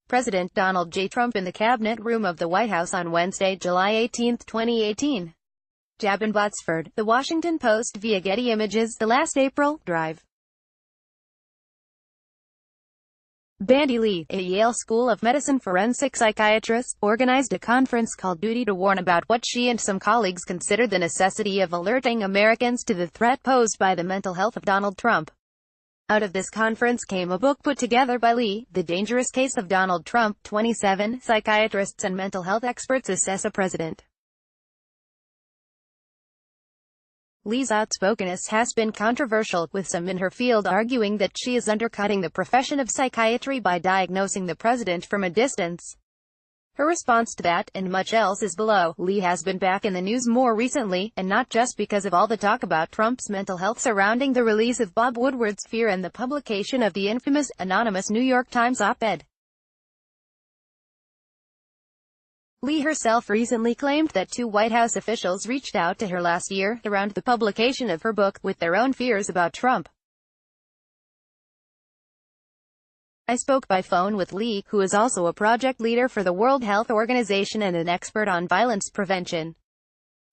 President Donald J. Trump in the Cabinet Room of the White House on Wednesday, July 18, 2018. Jabin Botsford, The Washington Post via Getty Images, The Last April Drive. Bandy Lee, a Yale School of Medicine forensic psychiatrist, organized a conference called Duty to Warn about what she and some colleagues considered the necessity of alerting Americans to the threat posed by the mental health of Donald Trump. Out of this conference came a book put together by Lee, The Dangerous Case of Donald Trump. 27 psychiatrists and mental health experts assess a president. Lee's outspokenness has been controversial, with some in her field arguing that she is undercutting the profession of psychiatry by diagnosing the president from a distance. Her response to that, and much else, is below. Lee has been back in the news more recently, and not just because of all the talk about Trump's mental health surrounding the release of Bob Woodward's Fear and the publication of the infamous, anonymous New York Times op-ed. Lee herself recently claimed that 2 White House officials reached out to her last year, around the publication of her book, with their own fears about Trump. I spoke by phone with Lee, who is also a project leader for the World Health Organization and an expert on violence prevention.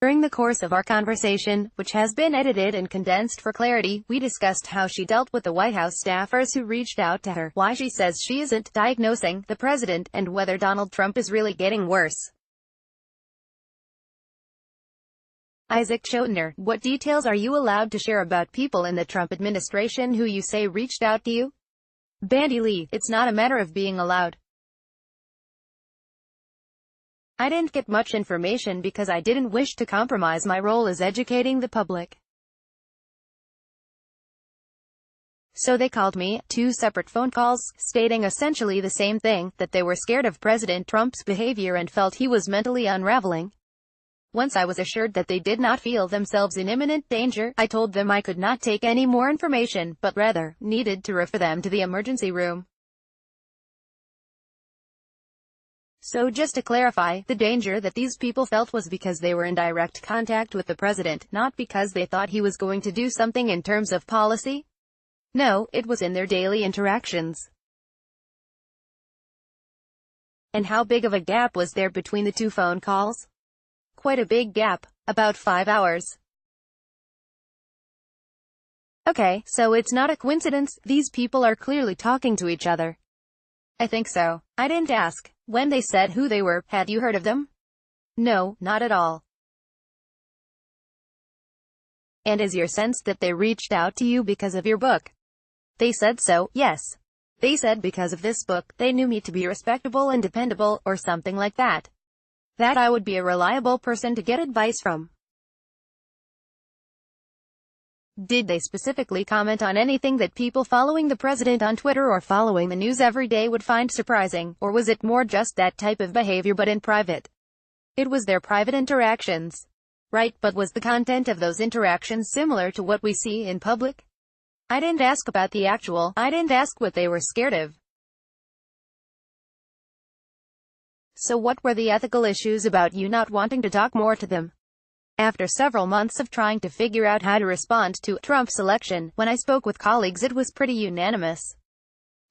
During the course of our conversation, which has been edited and condensed for clarity, we discussed how she dealt with the White House staffers who reached out to her, why she says she isn't diagnosing the president, and whether Donald Trump is really getting worse. Isaac Schoetner, what details are you allowed to share about people in the Trump administration who you say reached out to you? Bandy Lee, it's not a matter of being allowed. I didn't get much information because I didn't wish to compromise my role as educating the public. So they called me, 2 separate phone calls, stating essentially the same thing, that they were scared of President Trump's behavior and felt he was mentally unraveling. Once I was assured that they did not feel themselves in imminent danger, I told them I could not take any more information, but rather, needed to refer them to the emergency room. So just to clarify, the danger that these people felt was because they were in direct contact with the president, not because they thought he was going to do something in terms of policy? No, it was in their daily interactions. And how big of a gap was there between the 2 phone calls? Quite a big gap. About 5 hours. Okay, so it's not a coincidence, these people are clearly talking to each other. I think so. I didn't ask. When they said who they were, had you heard of them? No, not at all. And is your sense that they reached out to you because of your book? They said so, yes. They said because of this book, they knew me to be respectable and dependable, or something like that. That I would be a reliable person to get advice from. Did they specifically comment on anything that people following the president on Twitter or following the news every day would find surprising, or was it more just that type of behavior but in private? It was their private interactions. Right, but was the content of those interactions similar to what we see in public? I didn't ask about the actual, I didn't ask what they were scared of. So what were the ethical issues about you not wanting to talk more to them? After several months of trying to figure out how to respond to Trump's election, when I spoke with colleagues it was pretty unanimous.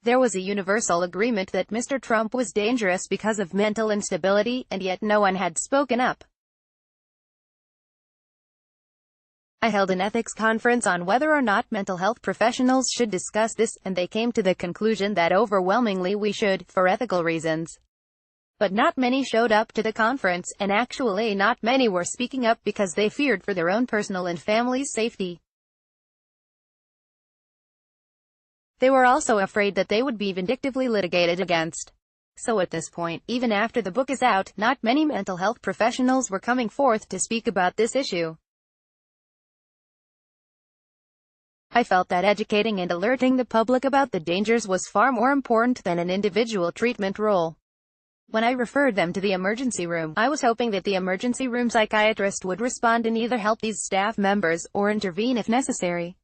There was a universal agreement that Mr. Trump was dangerous because of mental instability, and yet no one had spoken up. I held an ethics conference on whether or not mental health professionals should discuss this, and they came to the conclusion that overwhelmingly we should, for ethical reasons. But not many showed up to the conference, and actually not many were speaking up because they feared for their own personal and family's safety. They were also afraid that they would be vindictively litigated against. So at this point, even after the book is out, not many mental health professionals were coming forth to speak about this issue. I felt that educating and alerting the public about the dangers was far more important than an individual treatment role. When I referred them to the emergency room, I was hoping that the emergency room psychiatrist would respond and either help these staff members, or intervene if necessary.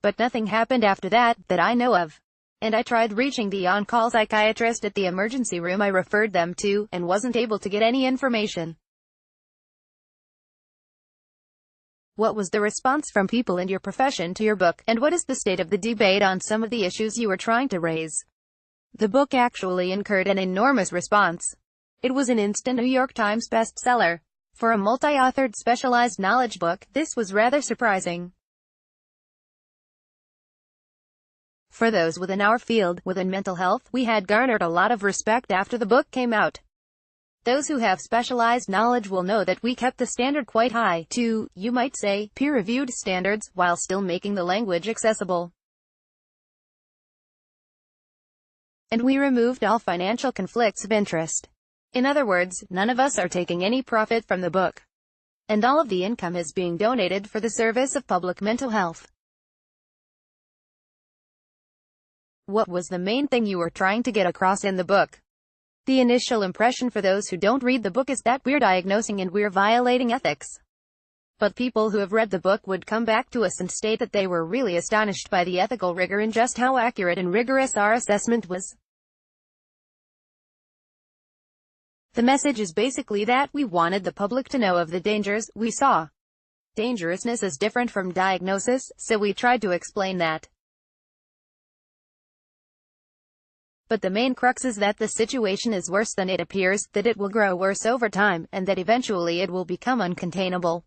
But nothing happened after that I know of. And I tried reaching the on-call psychiatrist at the emergency room I referred them to, and wasn't able to get any information. What was the response from people in your profession to your book, and what is the state of the debate on some of the issues you were trying to raise? The book actually incurred an enormous response. It was an instant New York Times bestseller. For a multi-authored specialized knowledge book, this was rather surprising. For those within our field, within mental health, we had garnered a lot of respect after the book came out. Those who have specialized knowledge will know that we kept the standard quite high, to, you might say, peer-reviewed standards, while still making the language accessible. And we removed all financial conflicts of interest. In other words, none of us are taking any profit from the book. And all of the income is being donated for the service of public mental health. What was the main thing you were trying to get across in the book? The initial impression for those who don't read the book is that we're diagnosing and we're violating ethics. But people who have read the book would come back to us and state that they were really astonished by the ethical rigor and just how accurate and rigorous our assessment was. The message is basically that we wanted the public to know of the dangers we saw. Dangerousness is different from diagnosis, so we tried to explain that. But the main crux is that the situation is worse than it appears, that it will grow worse over time, and that eventually it will become uncontainable.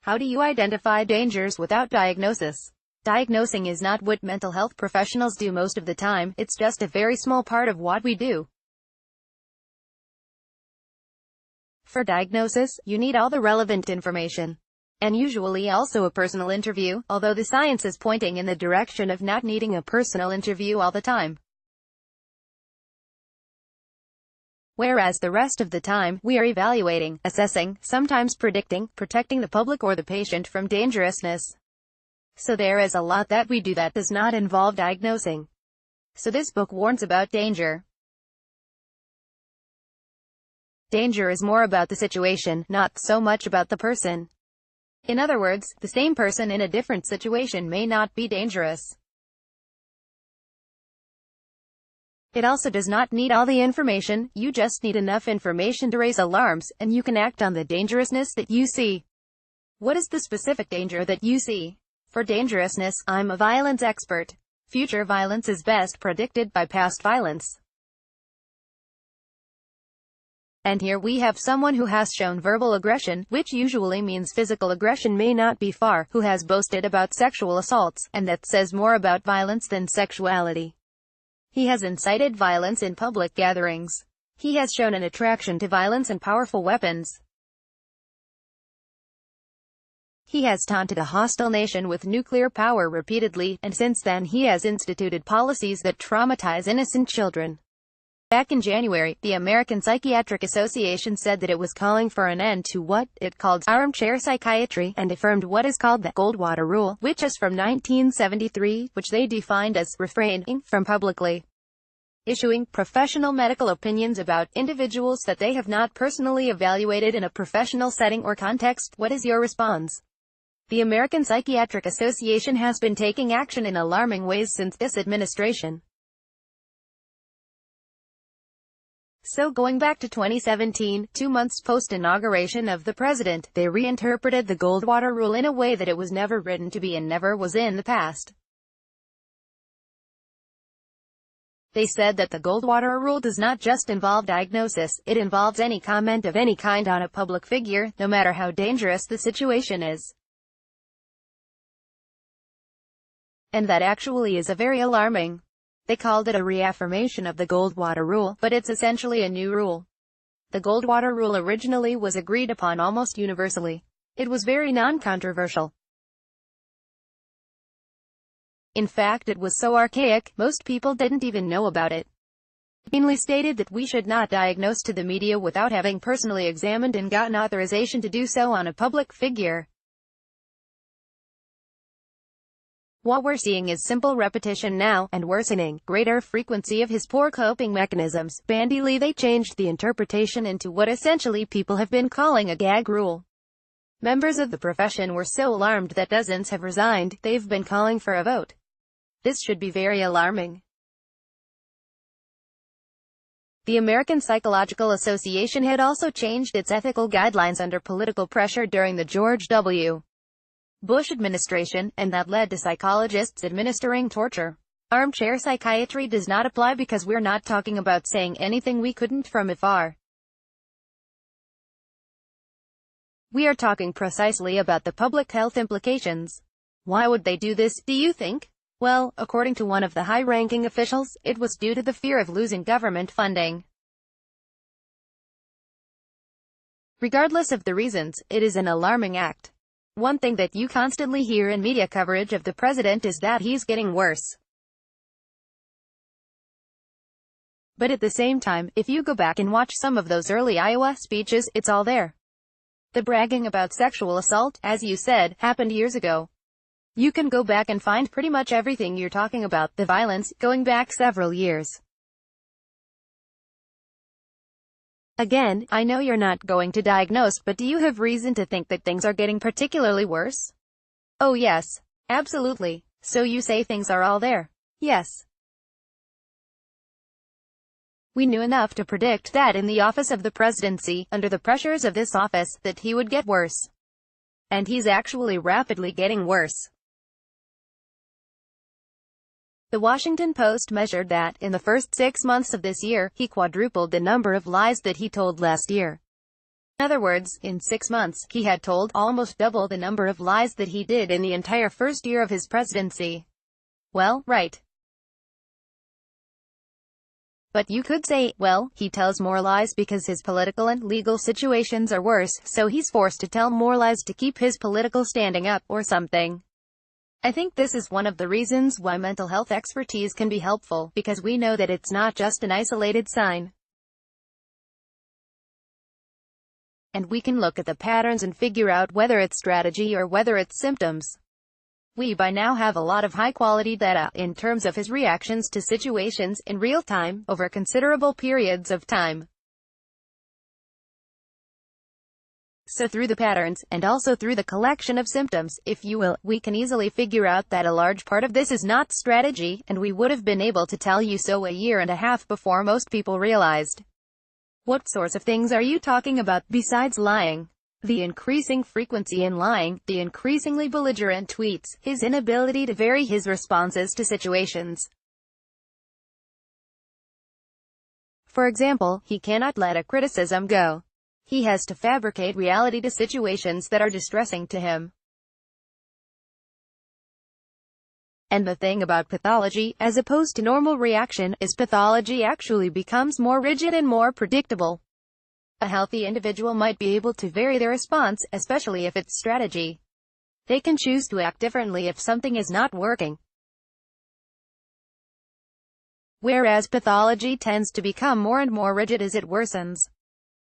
How do you identify dangers without diagnosis? Diagnosing is not what mental health professionals do most of the time, it's just a very small part of what we do. For diagnosis, you need all the relevant information. And usually also a personal interview, although the science is pointing in the direction of not needing a personal interview all the time. Whereas the rest of the time, we are evaluating, assessing, sometimes predicting, protecting the public or the patient from dangerousness. So there is a lot that we do that does not involve diagnosing. So this book warns about danger. Danger is more about the situation, not so much about the person. In other words, the same person in a different situation may not be dangerous. It also does not need all the information, you just need enough information to raise alarms, and you can act on the dangerousness that you see. What is the specific danger that you see? For dangerousness, I'm a violence expert. Future violence is best predicted by past violence. And here we have someone who has shown verbal aggression, which usually means physical aggression may not be far, who has boasted about sexual assaults, and that says more about violence than sexuality. He has incited violence in public gatherings. He has shown an attraction to violence and powerful weapons. He has taunted a hostile nation with nuclear power repeatedly, and since then he has instituted policies that traumatize innocent children. Back in January, the American Psychiatric Association said that it was calling for an end to what it called armchair psychiatry, and affirmed what is called the Goldwater Rule, which is from 1973, which they defined as refraining from publicly issuing professional medical opinions about individuals that they have not personally evaluated in a professional setting or context. What is your response? The American Psychiatric Association has been taking action in alarming ways since this administration. So going back to 2017, 2 months post-inauguration of the president, they reinterpreted the Goldwater Rule in a way that it was never written to be and never was in the past. They said that the Goldwater Rule does not just involve diagnosis, it involves any comment of any kind on a public figure, no matter how dangerous the situation is. And that actually is a very alarming. They called it a reaffirmation of the Goldwater Rule, but it's essentially a new rule. The Goldwater Rule originally was agreed upon almost universally. It was very non-controversial. In fact, it was so archaic, most people didn't even know about it. It mainly stated that we should not diagnose to the media without having personally examined and gotten authorization to do so on a public figure. What we're seeing is simple repetition now, and worsening, greater frequency of his poor coping mechanisms. Bandy Lee. They changed the interpretation into what essentially people have been calling a gag rule. Members of the profession were so alarmed that dozens have resigned. They've been calling for a vote. This should be very alarming. The American Psychological Association had also changed its ethical guidelines under political pressure during the George W. Bush administration, and that led to psychologists administering torture. Armchair psychiatry does not apply because we're not talking about saying anything we couldn't from afar. We are talking precisely about the public health implications. Why would they do this, do you think? Well, according to one of the high-ranking officials, it was due to the fear of losing government funding. Regardless of the reasons, it is an alarming act. One thing that you constantly hear in media coverage of the president is that he's getting worse. But at the same time, if you go back and watch some of those early Iowa speeches, it's all there. The bragging about sexual assault, as you said, happened years ago. You can go back and find pretty much everything you're talking about, the violence, going back several years. Again, I know you're not going to diagnose, but do you have reason to think that things are getting particularly worse? Oh yes. Absolutely. So you say things are all there. Yes. We knew enough to predict that in the office of the presidency, under the pressures of this office, that he would get worse. And he's actually rapidly getting worse. The Washington Post measured that, in the first 6 months of this year, he quadrupled the number of lies that he told last year. In other words, in 6 months, he had told almost double the number of lies that he did in the entire first year of his presidency. Well, right. But you could say, well, he tells more lies because his political and legal situations are worse, so he's forced to tell more lies to keep his political standing up, or something. I think this is one of the reasons why mental health expertise can be helpful, because we know that it's not just an isolated sign. And we can look at the patterns and figure out whether it's strategy or whether it's symptoms. We by now have a lot of high-quality data, in terms of his reactions to situations, in real time, over considerable periods of time. So through the patterns, and also through the collection of symptoms, if you will, we can easily figure out that a large part of this is not strategy, and we would have been able to tell you so a year and a half before most people realized. What sorts of things are you talking about, besides lying? The increasing frequency in lying, the increasingly belligerent tweets, his inability to vary his responses to situations. For example, he cannot let a criticism go. He has to fabricate reality to situations that are distressing to him. And the thing about pathology, as opposed to normal reaction, is pathology actually becomes more rigid and more predictable. A healthy individual might be able to vary their response, especially if it's strategy. They can choose to act differently if something is not working. Whereas pathology tends to become more and more rigid as it worsens.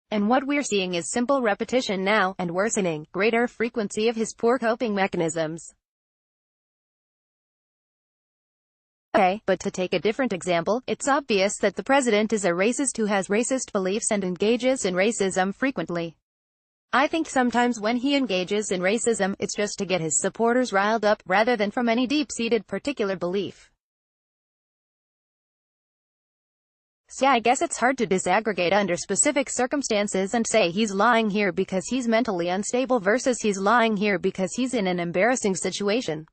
And what we're seeing is simple repetition now, and worsening, greater frequency of his poor coping mechanisms. Okay, but to take a different example, it's obvious that the president is a racist who has racist beliefs and engages in racism frequently. I think sometimes when he engages in racism, it's just to get his supporters riled up, rather than from any deep-seated particular belief. So yeah, I guess it's hard to disaggregate under specific circumstances and say he's lying here because he's mentally unstable versus he's lying here because he's in an embarrassing situation.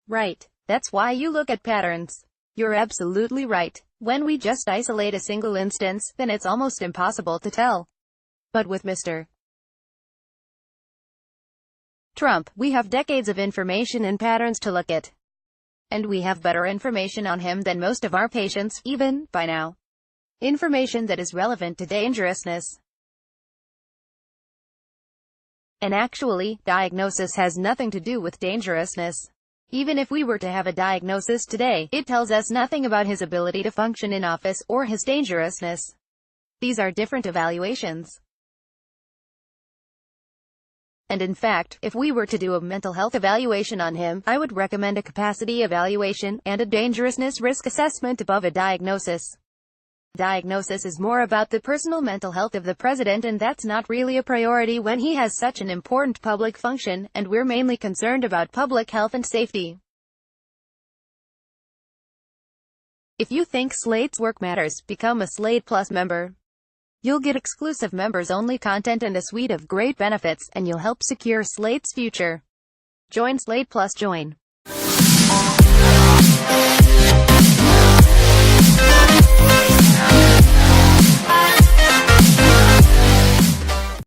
Right. That's why you look at patterns. You're absolutely right. When we just isolate a single instance, then it's almost impossible to tell. But with Mr. Trump, we have decades of information and patterns to look at. And we have better information on him than most of our patients, even, by now. Information that is relevant to dangerousness. And actually, diagnosis has nothing to do with dangerousness. Even if we were to have a diagnosis today, it tells us nothing about his ability to function in office, or his dangerousness. These are different evaluations. And in fact, if we were to do a mental health evaluation on him, I would recommend a capacity evaluation, and a dangerousness risk assessment above a diagnosis. Diagnosis is more about the personal mental health of the president, and that's not really a priority when he has such an important public function, and we're mainly concerned about public health and safety. If you think Slate's work matters, become a Slate Plus member. You'll get exclusive members-only content and a suite of great benefits, and you'll help secure Slate's future. Join Slate Plus. Join